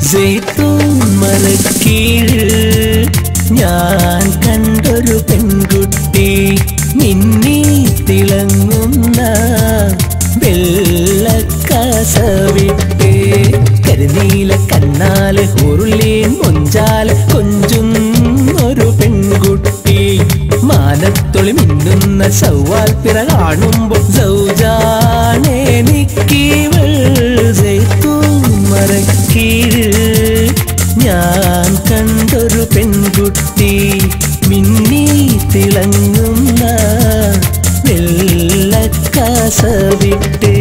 സെയ്തൂൻ മരക്കീഴിൽ ഞാൻ കണ്ടൊരു പെൺകുട്ടി മിന്നി തിളങ്ങുന്ന വെള്ളക്കസവിട്ട് കരിനീല കണ്ണാല് ഉരുളീൻ മൊഞ്ചാല് കൊഞ്ചും ഒരു പെൺകുട്ടി മാനത്തൊളി മിന്നുന്ന സൗവാൽ പിറ കാണുമ്പോൾ സൗജാനെനിക്കിവൾ സെയ്തൂൻ മരക്കീഴിൽ ഞാൻ കണ്ടൊരു പെൺകുട്ടി മിന്നി തിളങ്ങുന്ന വെള്ളക്കസവിട്ട്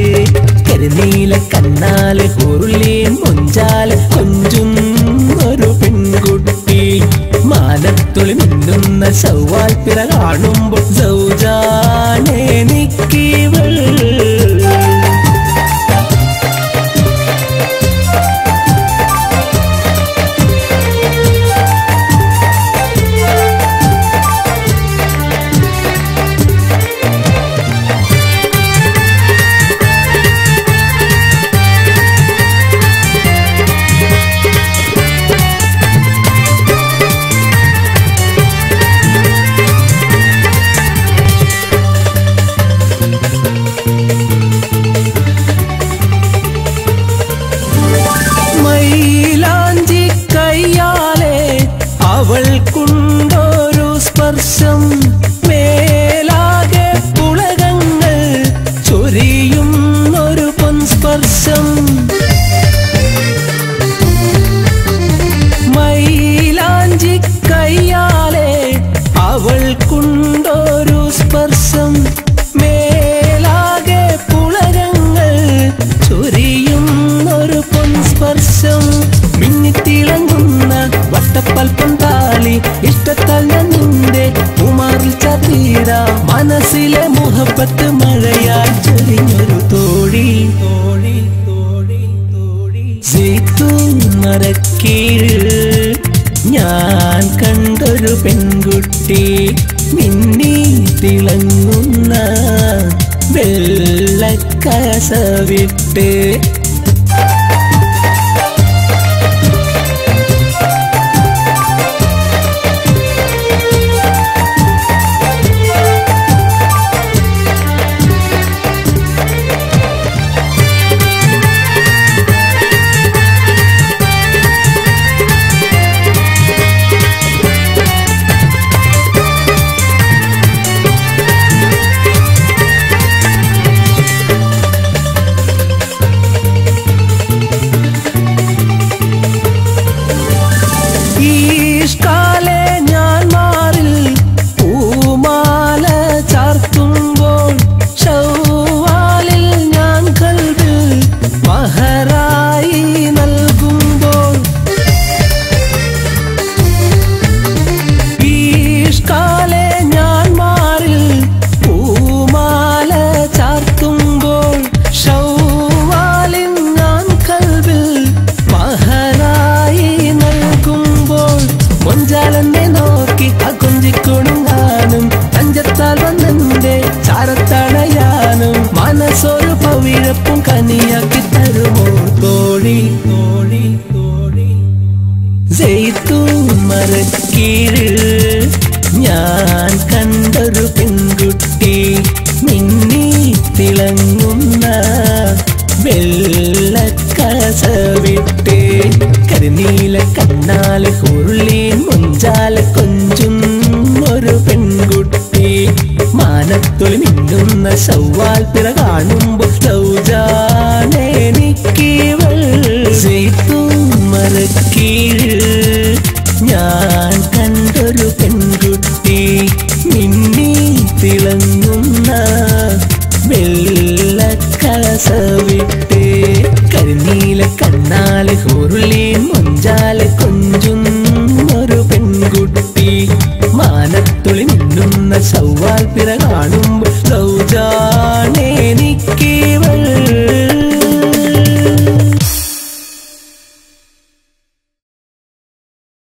കരിനീല കണ്ണാല് ഉരുളീൻ മൊഞ്ചാല് കൊഞ്ചും ഒരു പെൺകുട്ടി മാനത്തൊളി മിന്നുന്ന സൗവാൽ പിറ കാണുമ്പോൾ സൗജാനെനിക്കിവൾ അവൾക്കുണ്ടൊരു സ്പർശം മേലാകെ പുളകങ്ങൾ ചൊരിയുന്നൊരു പൊൻസ്പർശം മൈലാഞ്ചി കയ്യാലെ അവൾക്കുണ്ടൊരു സ്പർശം മേലാകെ പുളകങ്ങൾ ചൊരിയുന്നൊരു പൊൻസ്പർശം മിന്നിത്തിളങ്ങുന്ന വട്ടപ്പൽപ്പം താലി ഇഷ്ടത്താൽ ഞാൻ നിന്റെ ഉമാറിൽ ചാത്തീര മനസ്സിലെ മുഹബത്ത് മഴയാൽ ചൊരിഞ്ഞൊരു തോഴി തോഴി തോഴി തോഴി സെയ്തൂൻ മരക്കീഴിൽ ഞാൻ കണ്ടൊരു പെൺകുട്ടി മിന്നി തിളങ്ങുന്ന വെള്ളക്കസവിട്ട് ഈഷ്കാലെ ഞാൻ മാറിൽ പൂമാല ചാർത്തുമ്പോൾ ശൗവാലിൽ ഞാൻ കൽബിൽ മഹറായി നൽകുമ്പോൾ ഈഷ്കാലെ ഞാൻ മാറിൽ പൂമാല ചാർത്തുമ്പോൾ ശൗവാലിൽ ഞാൻ കൽബിൽ മഹറായി നൽകുമ്പോൾ മൊഞ്ചാലെന്നെ നോക്കി ആ കൊഞ്ചിക്കൊടുങ്ങാനും തഞ്ചത്താൽ വന്നെന്റെ ചാരത്തണയാനും മനസ്സൊരു പവിഴപ്പും കനിയാക്കി തരുമോ തോഴി തോഴി തോഴി സെയ്തൂൻ മരക്കീഴിൽ ഞാൻ കണ്ടൊരു പെൺകുട്ടി മിന്നി തിളങ്ങുന്ന വെള്ളക്കസവിട്ട് കരിനീല കണ്ണാല് ഉരുളീൻ മൊഞ്ചാല് കൊഞ്ചും ഒരു പെൺകുട്ടി മാനത്തൊളി മിന്നുന്ന സൗവാൽ പിറ കാണുമ്പോൾ സൗജാനെനിക്കിവൾ സെയ്തൂൻ മരക്കീഴിൽ ഞാൻ കണ്ടൊരു പെൺകുട്ടി മിന്നി തിളങ്ങുന്ന വെള്ളക്കസവിട്ട് കരിനീല കണ്ണാല് ഉരുളീൻ മൊഞ്ചാല് കൊഞ്ചും ഒരു പെൺകുട്ടി മാനത്തൊളി മിന്നുന്ന സൗവാൽ പിറ കാണുമ്പോൾ സൗജാനെനിക്കിവൾ